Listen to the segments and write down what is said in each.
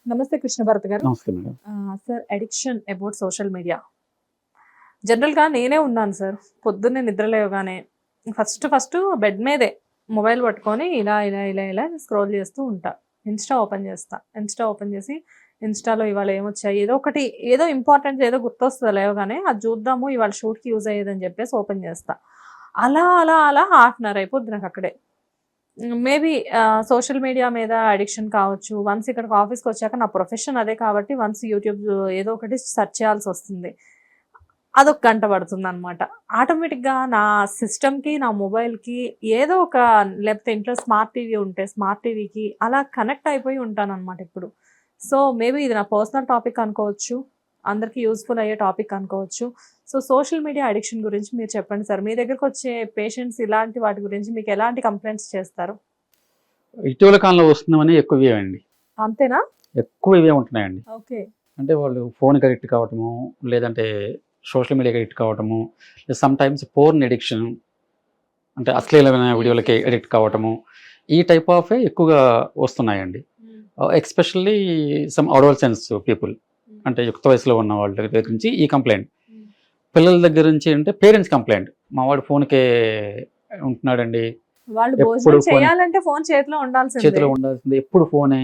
నమస్తే కృష్ణ భరత్ గారు. నమస్తే madam. Sir, addiction about social media. జనరల్గా నేనే ఉన్నాను సార్. పొద్దున్నే నిద్ర లేవగానే ఫస్ట్ బెడ్ మీదే మొబైల్ పట్టుకొని ఇలా ఇలా ఇలా ఇలా స్క్రోల్ చేస్తూ ఉంటా. ఇన్స్టా ఓపెన్ చేసి ఇన్స్టాలో ఇవాళ ఏమొచ్చాయి, ఏదో ఒకటి, ఏదో ఇంపార్టెంట్ ఏదో గుర్తొస్తుంది లేవగానే, అది చూద్దాము ఇవాళ షూట్కి యూజ్ అయ్యేదని చెప్పేసి ఓపెన్ చేస్తా. అలా అలా అలా హాఫ్ అన్ అవర్ అయిపోద్ది నాకు అక్కడే. మేబీ సోషల్ మీడియా మీద అడిక్షన్ కావచ్చు. వన్స్ ఇక్కడికి ఆఫీస్కి వచ్చాక నా ప్రొఫెషన్ అదే కాబట్టి వన్స్ యూట్యూబ్ ఏదో ఒకటి సెర్చ్ చేయాల్సి వస్తుంది. అదొక గంట పడుతుంది అనమాట. ఆటోమేటిక్గా నా సిస్టమ్కి, నా మొబైల్కి ఏదో ఒక, లేకపోతే ఇంట్లో స్మార్ట్ టీవీ ఉంటే స్మార్ట్ టీవీకి అలా కనెక్ట్ అయిపోయి ఉంటాను అనమాట ఇప్పుడు. సో మేబీ ఇది నా పర్సనల్ టాపిక్ అనుకోవచ్చు, అందరికీ యూస్ఫుల్ అయ్యే టాపిక్ అనుకోవచ్చు. సో సోషల్ మీడియా అడిక్షన్ గురించి మీరు చెప్పండి సార్. మీ దగ్గరకు వచ్చే పేషెంట్స్ ఇలాంటి వాటి గురించి మీకు ఎలాంటి కంప్లైంట్స్ చేస్తారు? ఇటీవల కాలంలో వస్తున్నామని ఎక్కువ ఇవే అండి. అంతేనా? ఎక్కువ ఇవే ఉంటున్నాయండి. ఓకే. అంటే వాళ్ళు ఫోన్కి అడిక్ట్ కావటము, లేదంటే సోషల్ మీడియాకి అడిక్ట్ కావటము, సమ్ టైమ్స్ పోర్న్ అడిక్షన్, అంటే అశ్లీలమైన వీడియోలకి అడిక్ట్ కావటము, ఈ టైప్ ఆఫ్ ఎక్కువగా వస్తున్నాయండి. ఎక్స్పెషల్లీ సమ్ అడోలసెన్స్ పీపుల్, అంటే యుక్త వయసులో ఉన్న వాళ్ళ దగ్గర నుంచి ఈ కంప్లైంట్. పిల్లల దగ్గర నుంచి అంటే పేరెంట్స్ కంప్లైంట్, మా వాడు ఫోన్కే ఉంటున్నాడండి, వాళ్ళు భోజనం చేయాలంటే ఫోన్ చేతిలో ఉండాల్సిందే, ఎప్పుడు ఫోనే,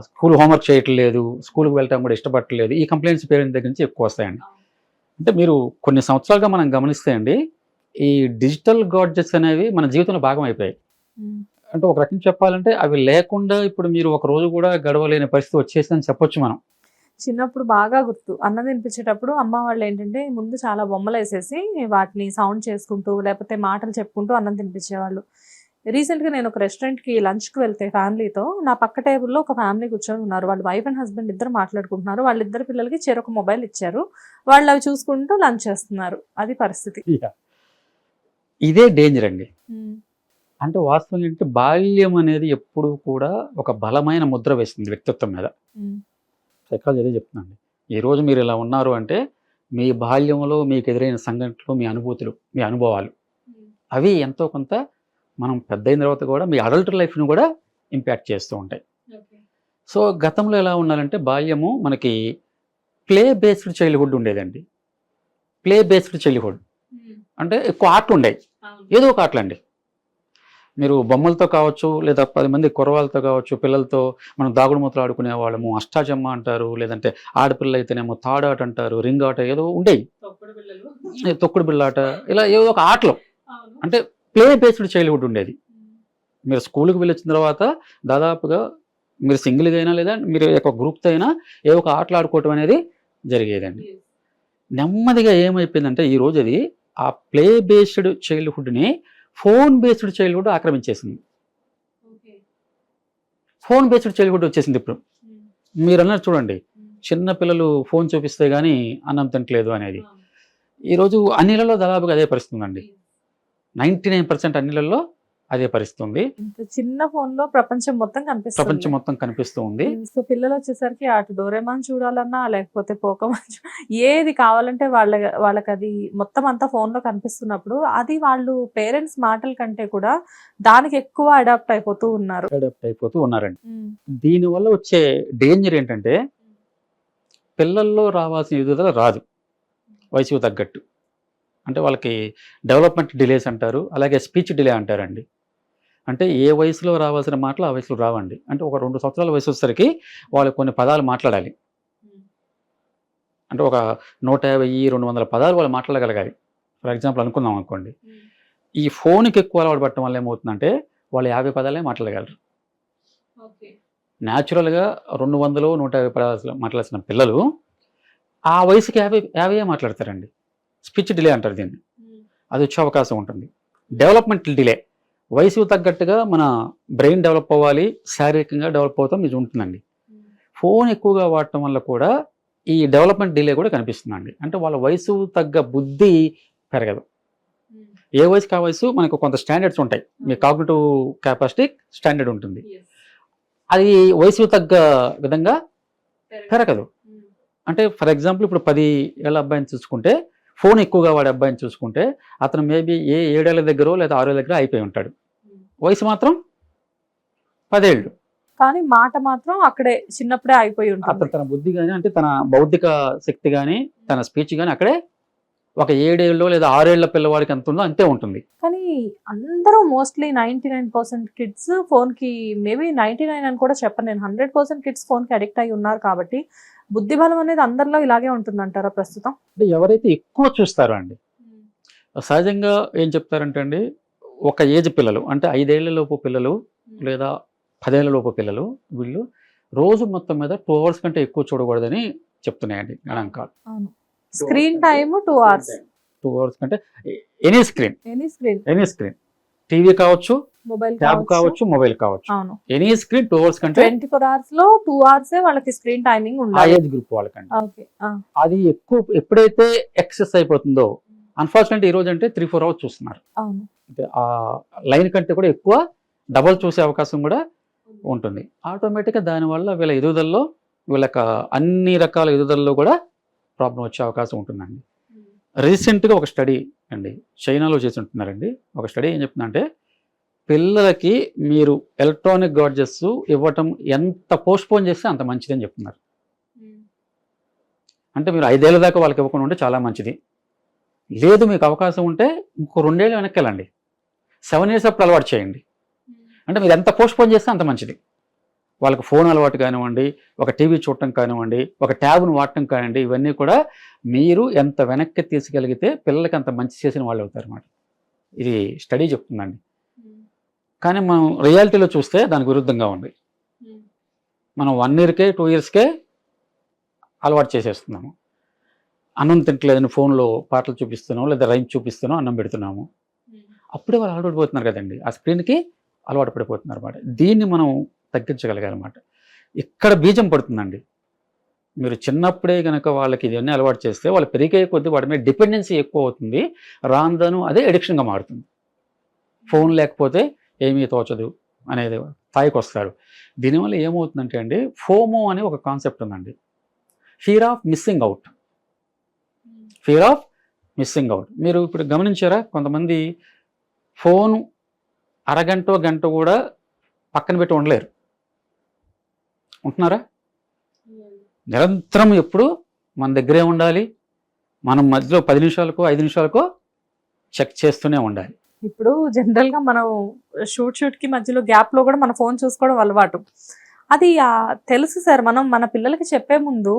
స్కూల్ హోంవర్క్ చేయట్లేదు, స్కూల్కి వెళ్ళటం కూడా ఇష్టపడట్లేదు. ఈ కంప్లైంట్స్ పేరెంట్స్ దగ్గర నుంచి ఎక్కువ వస్తాయండి. అంటే మీరు కొన్ని సంవత్సరాలుగా మనం గమనిస్తే అండి, ఈ డిజిటల్ గాడ్జెట్స్ అనేవి మన జీవితంలో భాగం అయిపోయాయి. అంటే ఒక రకంగా చెప్పాలంటే అవి లేకుండా ఇప్పుడు మీరు ఒక రోజు కూడా గడవలేని పరిస్థితి వచ్చేసిందని చెప్పొచ్చు మనం. చిన్నప్పుడు బాగా గుర్తు, అన్నం తినిపించేటప్పుడు అమ్మ వాళ్ళు ఏంటంటే ముందు చాలా బొమ్మలు వేసేసి వాటిని సౌండ్ చేసుకుంటూ లేకపోతే మాటలు చెప్పుకుంటూ అన్నం తినిపించేవాళ్ళు. రీసెంట్గా నేను ఒక రెస్టారెంట్కి లంచ్కి వెళ్తే ఫ్యామిలీతో, నా పక్క టేబుల్లో ఒక ఫ్యామిలీ కూర్చొని ఉన్నారు. వాళ్ళు వైఫ్ అండ్ హస్బెండ్ ఇద్దరు మాట్లాడుకుంటున్నారు. వాళ్ళిద్దరు పిల్లలకి చెరొక మొబైల్ ఇచ్చారు. వాళ్ళు అవి చూసుకుంటూ లంచ్ చేస్తున్నారు. అది పరిస్థితి. ఇదే డేంజర్ అండి. అంటే వాస్తవం ఏంటంటే బాల్యం అనేది ఎప్పుడు కూడా ఒక బలమైన ముద్ర వేస్తుంది వ్యక్తిత్వం మీద. సైకాలజీ అదే చెప్తుందండి. ఈరోజు మీరు ఇలా ఉన్నారు అంటే మీ బాల్యంలో మీకు ఎదురైన సంఘటనలు, మీ అనుభూతులు, మీ అనుభవాలు, అవి ఎంతో కొంత మనం పెద్ద అయిన తర్వాత కూడా మీ అడల్ట్ లైఫ్ను కూడా ఇంపాక్ట్ చేస్తూ ఉంటాయి. సో గతంలో ఎలా ఉండాలంటే బాల్యము మనకి ప్లే బేస్డ్ చైల్డ్హుడ్ ఉండేదండి. ప్లే బేస్డ్ చైల్డ్హుడ్ అంటే ఎక్కువ ఆటలు ఉండేవి, ఏదో ఒక ఆటలండి. మీరు బొమ్మలతో కావచ్చు, లేదా 10 మంది కుర్రవాళ్ళతో కావచ్చు, పిల్లలతో మనం దాగుడు మూతలు ఆడుకునే వాళ్ళము, అష్టాచమ్మ అంటారు, లేదంటే ఆడపిల్ల అయితేనేమో తాడాట అంటారు, రింగ్ ఆట ఏదో ఉండేవి, తొక్కుడు బిళ్ళాట, ఇలా ఏదో ఒక ఆటలు. అంటే ప్లే బేస్డ్ చైల్డ్హుడ్ ఉండేది. మీరు స్కూల్కి వెళ్ళొచ్చిన తర్వాత దాదాపుగా మీరు సింగిల్గా అయినా లేదా మీరు ఒక గ్రూప్తో అయినా ఏ ఒక ఆటలు ఆడుకోవటం అనేది జరిగేదండి. నెమ్మదిగా ఏమైపోయిందంటే ఈరోజు అది ఆ ప్లే బేస్డ్ చైల్డ్హుడ్ని ఫోన్ బేస్డ్ చైల్డ్హుడ్ ఆక్రమించేసింది. ఫోన్ బేస్డ్ చైల్డ్హుడ్ వచ్చేసింది ఇప్పుడు. మీరు అన్నారు చూడండి, చిన్న పిల్లలు ఫోన్ చూపిస్తే కానీ అన్నం తినట్లేదు అనేది. ఈరోజు అన్నిలలో దాదాపుగా అదే పరిస్థితి ఉందండి. 99% అన్నిలలో అదే పరిస్థితి ఉంది. చిన్న ఫోన్ లో ప్రపంచం మొత్తం కనిపిస్తూ ఉంది. సో పిల్లలు వచ్చేసరికి అటు డోరేమాన్ చూడాలన్నా లేకపోతే పోకమాన్ ఏది కావాలంటే వాళ్ళకి అది మొత్తం అంతా ఫోన్ లో కనిపిస్తున్నప్పుడు అది వాళ్ళు పేరెంట్స్ మాటల కంటే కూడా దానికి ఎక్కువ అడాప్ట్ అయిపోతూ ఉన్నారండి. దీనివల్ల వచ్చే డేంజర్ ఏంటంటే పిల్లల్లో రావాల్సిన ఎదుగుదల రాదు వయసుకు తగ్గట్టు. అంటే వాళ్ళకి డెవలప్మెంట్ డిలేస్ అంటారు, అలాగే స్పీచ్ డిలే అంటారండి. అంటే ఏ వయసులో రావాల్సిన మాటలు ఆ వయసులో రావండి. అంటే ఒక 2 సంవత్సరాల వయసు వచ్చేసరికి వాళ్ళు కొన్ని పదాలు మాట్లాడాలి. అంటే ఒక 150-200 పదాలు వాళ్ళు మాట్లాడగలగాలి. ఫర్ ఎగ్జాంపుల్ అనుకుందాం అనుకోండి, ఈ ఫోన్కి ఎక్కువ అలవాటు పడటం వల్ల ఏమవుతుందంటే వాళ్ళు 50 పదాలే మాట్లాడగలరు. న్యాచురల్గా 200-150 పదాలు మాట్లాడాల్సిన పిల్లలు ఆ వయసుకి 50 మాట్లాడతారండి. స్పీచ్ డిలే అంటారు దీన్ని. అది వచ్చే అవకాశం ఉంటుంది. డెవలప్మెంటల్ డిలే, వయసుకు తగ్గట్టుగా మన బ్రెయిన్ డెవలప్ అవ్వాలి, శారీరకంగా డెవలప్ అవుతాం ఇది ఉంటుందండి. ఫోన్ ఎక్కువగా వాడటం వల్ల కూడా ఈ డెవలప్మెంట్ డిలే కూడా కనిపిస్తుందండి. అంటే వాళ్ళ వయసు తగ్గ బుద్ధి పెరగదు. ఏ వయసుకి ఆ వయసు మనకు కొంత స్టాండర్డ్స్ ఉంటాయి. మీ కాగ్నిటివ్ కెపాసిటీ స్టాండర్డ్ ఉంటుంది, అది వయసు తగ్గ విధంగా పెరగదు. అంటే ఫర్ ఎగ్జాంపుల్ ఇప్పుడు 10 ఏళ్ళ అబ్బాయిని చూసుకుంటే, ఫోన్ ఎక్కువగా వాడే అబ్బాయిని చూసుకుంటే అతను మేబీ 7 ఏళ్ళ దగ్గర లేదా 6 ఏళ్ళ దగ్గర అయిపోయి ఉంటాడు. వయసు మాత్రం 10 ఏళ్ళు. కానీ మాట మాత్రం అక్కడే చిన్నప్పుడే అయిపోయి ఉంటుంది. అతను తన బుద్ధి కానీ అంటే తన బౌద్ధిక శక్తి కానీ తన స్పీచ్ కానీ అక్కడే ఒక 7 ఏళ్ళలో లేదా 6 ఏళ్ల పిల్లవాడికి ఎంత ఉందో అంతే ఉంటుంది. కానీ అందరూ మోస్ట్లీ 99% కిడ్స్ ఫోన్కి, మేబీ 99 అని కూడా చెప్పను నేను, 100% కిడ్స్ ఫోన్కి అడిక్ట్ అయి ఉన్నారు కాబట్టి బుద్ధి బలం అనేది అందరిలో ఇలాగే ఉంటుందంటారా ప్రస్తుతం? అంటే ఎవరైతే ఎక్కువ చూస్తారో అండి, సహజంగా ఏం చెప్తారంటే అండి, ఒక ఏజ్ పిల్లలు అంటే 5 ఏళ్ల లోపు పిల్లలు లేదా 10 ఏళ్ల లోపు పిల్లలు వీళ్ళు రోజు మొత్తం మీద 2 hours కంటే ఎక్కువ చూడకూడదని చెప్తున్నాయండి గణాంకాలు. అవును. Screen time 2 hours. 2 hours కంటే ఎనీ స్క్రీన్ టీవీ కావచ్చు, మొబైల్ ట్యాబ్ కావచ్చు, మొబైల్ కావచ్చు, అవును. ఎనీ స్క్రీన్ 2 hours కంటే 24 hours లో 2 hours వాళ్ళకి స్క్రీన్ టైమింగ్ ఆ ఉండాలి. ఏజ్ గ్రూప్ వాళ్ళకండి. ఓకే. అది ఎక్కువ ఎప్పుడైతే ఎక్సెస్ అయిపోతుందో, అన్ఫార్చునేట్ ఈ రోజు అంటే 3-4 hours చూస్తున్నారు. అవును. అంటే ఆ లైన్ కంటే కూడా ఎక్కువ డబల్ చూసే అవకాశం కూడా ఉంటుంది. ఆటోమేటిక్గా దానివల్ల వీళ్ళ ఎదుగుదలలో, వీళ్ళకి అన్ని రకాల ఎదుగుదలలో కూడా ప్రాబ్లం వచ్చే అవకాశం ఉంటుందండి. రీసెంట్గా ఒక స్టడీ అండి చైనాలో చేసి ఉంటున్నారండి. ఒక స్టడీ ఏం చెప్తుందంటే, పిల్లలకి మీరు ఎలక్ట్రానిక్ గాడ్జెట్స్ ఇవ్వటం ఎంత పోస్ట్పోన్ చేస్తే అంత మంచిదని చెప్తున్నారు. అంటే మీరు 5 ఏళ్ల దాకా వాళ్ళకి ఇవ్వకుండా ఉంటే చాలా మంచిది. లేదు మీకు అవకాశం ఉంటే ఇంకో 2 ఏళ్ళు వెనక్కి వెళ్ళండి, 7 years అప్పుడు అలవాటు చేయండి. అంటే మీరు ఎంత పోస్ట్పోన్ చేస్తే అంత మంచిది. వాళ్ళకి ఫోన్ అలవాటు కానివ్వండి, ఒక టీవీ చూడటం కానివ్వండి, ఒక ట్యాబ్ను వాడటం కానివ్వండి, ఇవన్నీ కూడా మీరు ఎంత వెనక్కి తీసుకెళ్ళిగితే పిల్లలకి అంత మంచి చేసిన వాళ్ళు అవుతారు అన్నమాట. ఇది స్టడీ చెప్తుందండి. కానీ మనం రియాలిటీలో చూస్తే దానికి విరుద్ధంగా ఉంది. మనం 1 yearకే 2 yearsకే అలవాటు చేసేస్తున్నాము. అన్నం తింటలేదని ఫోన్లో పాటలు చూపిస్తున్నాము, లేదా రైమ్ చూపిస్తున్నాము, అన్నం పెడుతున్నాము. అప్పుడే వాళ్ళు అలవాటు పడిపోతున్నారు కదండి, ఆ స్క్రీన్కి అలవాటు పడిపోతున్నారు అన్నమాట. దీన్ని మనం తగ్గించగలగాలన్నమాట. ఇక్కడ బీజం పడుతుందండి. మీరు చిన్నప్పుడే కనుక వాళ్ళకి ఇవన్నీ అలవాటు చేస్తే వాళ్ళు పెరిగే కొద్దీ వాటి మీద డిపెండెన్సీ ఎక్కువ అవుతుంది. రాందను అదే ఎడిక్షన్గా మారుతుంది. ఫోన్ లేకపోతే ఏమీ తోచదు అనేది స్థాయికి వస్తారు. దీనివల్ల ఏమవుతుందంటే అండి, ఫోమో అనే ఒక కాన్సెప్ట్ ఉందండి, ఫియర్ ఆఫ్ మిస్సింగ్ అవుట్. మీరు ఇప్పుడు గమనించారా, కొంతమంది ఫోను అరగంట గంట కూడా పక్కన పెట్టి ఉండలేరు. ఉంటున్నారా? నిరంతరం ఎప్పుడు మన దగ్గరే ఉండాలి. మనం మధ్యలో 10 నిమిషాలకో 5 నిమిషాలకో చెక్ చేస్తూనే ఉండాలి. ఇప్పుడు జనరల్గా మనం షూట్కి మధ్యలో గ్యాప్లో కూడా మన ఫోన్ చూసుకోవడం అలవాటు. అది తెలుసు సార్, మనం మన పిల్లలకి చెప్పే ముందు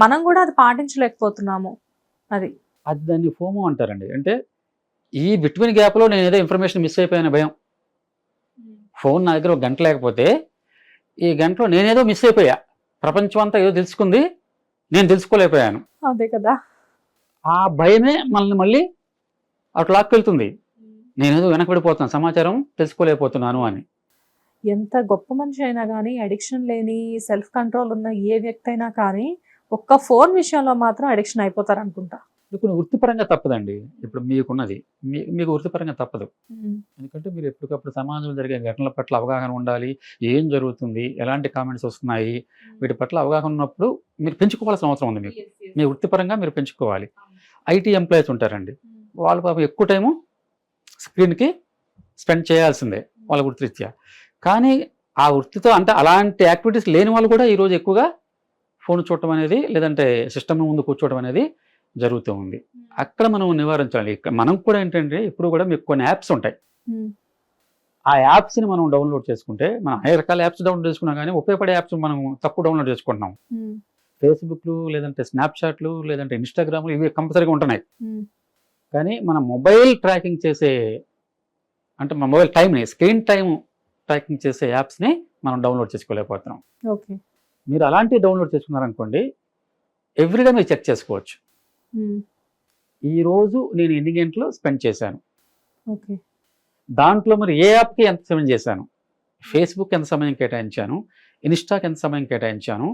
మనం కూడా అది పాటించలేకపోతున్నాము. అది దాన్ని ఫోమో అంటారండి. అంటే ఈ బిట్వీన్ గ్యాప్లో నేను ఏదో ఇన్ఫర్మేషన్ మిస్ అయిపోయాను భయం. ఫోన్ నా దగ్గర 1 గంట లేకపోతే ఈ గంటలో నేనేదో మిస్ అయిపోయా, ప్రపంచం అంతా ఏదో తెలుసుకుంది, నేను తెలుసుకోలేకపోయాను. అదే కదా, ఆ భయమే మనల్ని మళ్ళీ అటు లాక్కెళ్తుంది. నేనేదో వెనకబడిపోతున్నాను, సమాచారం తెలుసుకోలేకపోతున్నాను అని. ఎంత గొప్ప మనిషి అయినా కానీ, అడిక్షన్ లేని సెల్ఫ్ కంట్రోల్ ఉన్న ఏ వ్యక్తి అయినా కానీ ఒక్క ఫోన్ విషయంలో మాత్రం అడిక్షన్ అయిపోతారు అనుకుంటా. ఇప్పుడు వృత్తిపరంగా తప్పదండి. ఇప్పుడు మీకున్నది మీకు వృత్తిపరంగా తప్పదు. ఎందుకంటే మీరు ఎప్పటికప్పుడు సమాజంలో జరిగే ఘటనల పట్ల అవగాహన ఉండాలి. ఏం జరుగుతుంది, ఎలాంటి కామెంట్స్ వస్తున్నాయి, వీటి పట్ల అవగాహన ఉన్నప్పుడు మీరు పెంచుకోవాల్సిన అవసరం ఉంది. మీకు మీ వృత్తిపరంగా మీరు పెంచుకోవాలి. ఐటీ ఎంప్లాయీస్ ఉంటారండి, వాళ్ళు పాపం ఎక్కువ టైము స్క్రీన్కి స్పెండ్ చేయాల్సిందే వాళ్ళ వృత్తిరీత్యా. కానీ ఆ వృత్తితో అంటే అలాంటి యాక్టివిటీస్ లేని వాళ్ళు కూడా ఈరోజు ఎక్కువగా ఫోన్ చూడటం అనేది, లేదంటే సిస్టమ్ ముందు కూర్చోవడం అనేది జరుగుతూ ఉంది. అక్కడ మనం నివారించాలి. మనం కూడా ఏంటంటే ఇప్పుడు కూడా మీకు కొన్ని యాప్స్ ఉంటాయి. ఆ యాప్స్ని మనం డౌన్లోడ్ చేసుకుంటే, మనం అనేక రకాల యాప్స్ డౌన్లోడ్ చేసుకున్నాం కానీ ఉపయోగపడే యాప్స్ మనం తక్కువ డౌన్లోడ్ చేసుకుంటున్నాం. ఫేస్బుక్లు, లేదంటే స్నాప్చాట్లు, లేదంటే ఇన్స్టాగ్రామ్లు, ఇవి కంపల్సరీగా ఉంటున్నాయి. కానీ మన మొబైల్ ట్రాకింగ్ చేసే, అంటే మన మొబైల్ టైంని, స్క్రీన్ టైం ట్రాకింగ్ చేసే యాప్స్ని మనం డౌన్లోడ్ చేసుకోలేకపోతున్నాం. ఓకే, మీరు అలాంటివి డౌన్లోడ్ చేసుకున్నారనుకోండి, ఎవ్రీడే మీరు చెక్ చేసుకోవచ్చు. ఈరోజు నేను ఎన్ని గంటలు స్పెండ్ చేశాను, ఓకే, దాంట్లో మరి ఏ యాప్కి ఎంత సమయం చేశాను, ఫేస్బుక్ ఎంత సమయం కేటాయించాను, ఇన్స్టాకి ఎంత సమయం కేటాయించాను,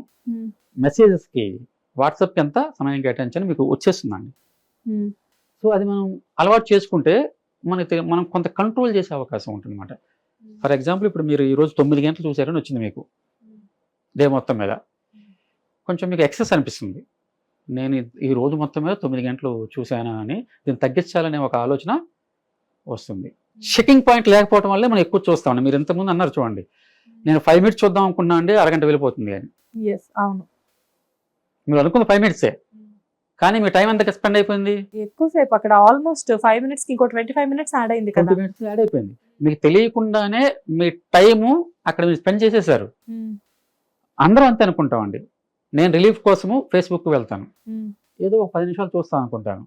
మెసేజెస్కి వాట్సాప్కి ఎంత సమయం కేటాయించాను మీకు వచ్చేస్తుందండి. సో అది మనం అలవాటు చేసుకుంటే మనం కొంత కంట్రోల్ చేసే అవకాశం ఉంటుంది అన్నమాట. ఫర్ ఎగ్జాంపుల్ ఇప్పుడు మీరు ఈరోజు 9 గంటలు చూసారని వచ్చింది మీకు డే మొత్తం మీద, కొంచెం మీకు ఎక్సెస్ అనిపిస్తుంది. నేను ఈ రోజు మొత్తం మీద 9 గంటలు చూశానా అని, దీన్ని తగ్గించాలనే ఒక ఆలోచన వస్తుంది. చెకింగ్ పాయింట్ లేకపోవడం వల్లే మనం ఎక్కువ చూస్తామండి. మీరు ఇంతకుముందు అన్నారు చూడండి, నేను 5 మినిట్స్ చూద్దాం అనుకున్నా అండి, అరగంట వెళ్ళిపోతుంది అని. ఎస్, అవును. మీరు అనుకున్న 5 మినిట్సే, కానీ మీ టైం ఎంత స్పెండ్ అయిపోయింది? ఎక్కువసేపు అక్కడ ఆల్మోస్ట్ 5 మినిట్స్ కి ఇంకో 25 మినిట్స్ యాడ్ అయింది కదా. 20 మినిట్స్ యాడ్ అయిపోయింది. మీకు తెలియకుండానే మీ టైము అక్కడ మీరు స్పెండ్ చేసేసారు. అందరం అంతే అనుకుంటామండి. నేను రిలీఫ్ కోసము ఫేస్బుక్ వెళ్తాను, ఏదో ఒక 10 నిమిషాలు చూస్తాను అనుకుంటాను.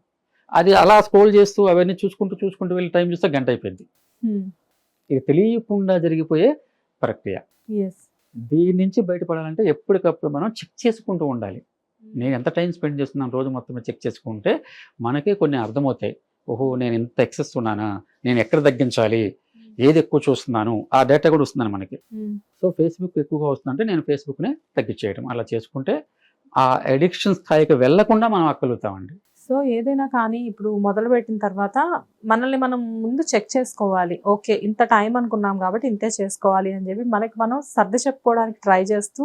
అది అలా స్క్రోల్ చేస్తూ అవన్నీ చూసుకుంటూ వెళ్ళి టైం చూస్తే గంట అయిపోయింది. ఇది తెలియకుండా జరిగిపోయే ప్రక్రియ. దీని నుంచి బయటపడాలంటే ఎప్పటికప్పుడు మనం చెక్ చేసుకుంటూ ఉండాలి. నేను ఎంత టైం స్పెండ్ చేస్తున్నాను రోజు మొత్తం చెక్ చేసుకుంటే మనకే కొన్ని అర్థమవుతాయి. ఓహో, నేను ఇంత ఎక్సెస్ ఉన్నానా, నేను ఎక్కడ తగ్గించాలి, ఏది ఎక్కువ చూస్తున్నాను, ఆ డేటా కూడా వస్తుందని మనకి. సో ఫేస్బుక్ ఎక్కువగా వస్తుందంటే నేను ఫేస్బుక్నే తగ్గించేయడం, అలా చేసుకుంటే ఆ అడిక్షన్ స్థాయికి వెళ్లకుండా మనం ఆగలుగుతామండి. సో ఏదైనా కానీ ఇప్పుడు మొదలుపెట్టిన తర్వాత మనల్ని మనం ముందు చెక్ చేసుకోవాలి. ఓకే, ఇంత టైం అనుకున్నాం కాబట్టి ఇంతే చేసుకోవాలి అని చెప్పి మనకి మనం సర్ది చెప్పుకోవడానికి ట్రై చేస్తూ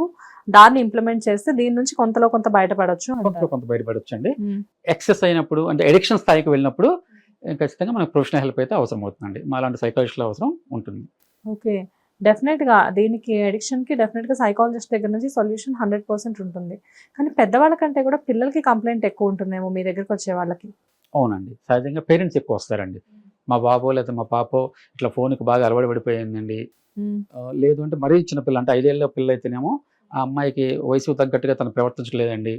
దాన్ని ఇంప్లిమెంట్ చేస్తే దీని నుంచి కొంతలో కొంత బయటపడవచ్చు. కొంత బయటపడవచ్చు అండి. ఎక్సెస్ అయినప్పుడు అంటే అడిక్షన్ స్థాయికి వెళ్ళినప్పుడు ఖచ్చితంగా మనకు ప్రొఫెషనల్ హెల్ప్ అయితే అవసరం అవుతుందండి. మాలాంటి సైకాలజిస్టుల అవసరం ఉంటుంది. ఓకే, డెఫినెట్గా దీనికి అడిక్షన్కి డెఫినెట్గా సైకాలజిస్ట్ దగ్గర నుంచి సొల్యూషన్ 100% ఉంటుంది. కానీ పెద్దవాళ్ళ కంటే కూడా పిల్లలకి కంప్లైంట్ ఎక్కువ ఉంటుందేమో మీ దగ్గరికి వచ్చే వాళ్ళకి. అవునండి, సహజంగా పేరెంట్స్ ఎక్కువ వస్తారండి. మా బాబో లేదా మా పాపో ఇట్లా ఫోన్కి బాగా అలవాటు పడిపోయిందండి, లేదు అంటే మరీ చిన్న పిల్ల అంటే 5 ఏళ్ళ పిల్ల అయితేనేమో ఆ అమ్మాయికి వయసుకు తగ్గట్టుగా తను ప్రవర్తించలేదండి,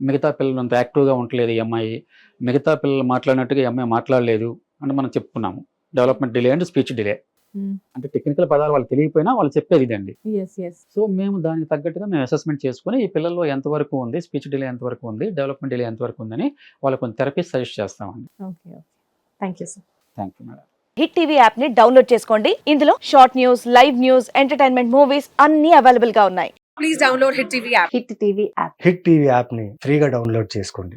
మిగతా పిల్లలు అంత యాక్టివ్గా ఉండలేదు ఈ అమ్మాయి, మిగతా పిల్లలు మాట్లాడినట్టుగా ఈ అమ్మాయి మాట్లాడలేదు అంటే మనం చెప్పుకున్నాము. Development delay and speech delay అంటే టెక్నికల్ పదాలు వాళ్ళు తెలియకపోయినా వాళ్ళు చెప్పేది ఇదండి. సో మేము దానికి తగ్గట్టుగా మేము అసెస్మెంట్ చేసుకుని ఈ పిల్లల్లో ఎంతవరకు ఉంది, స్పీచ్ డిలే ఎంతవరకు ఉంది, డెవలప్మెంట్ డిలే ఎంతవరకు ఉందని వాళ్ళకి కొన్ని థెరపీ సజెస్ట్ చేస్తామండి. Okay, thank you sir. Thank you madam. Hit TV app ని డౌన్లోడ్ చేసుకోండి. ఇందులో short news, live news, entertainment movies అన్ని అవైలబుల్ గా ఉన్నాయి. Please download Hit TV app. Hit TV app. Hit TV యాప్ని ఫ్రీగా డౌన్లోడ్ చేసుకోండి.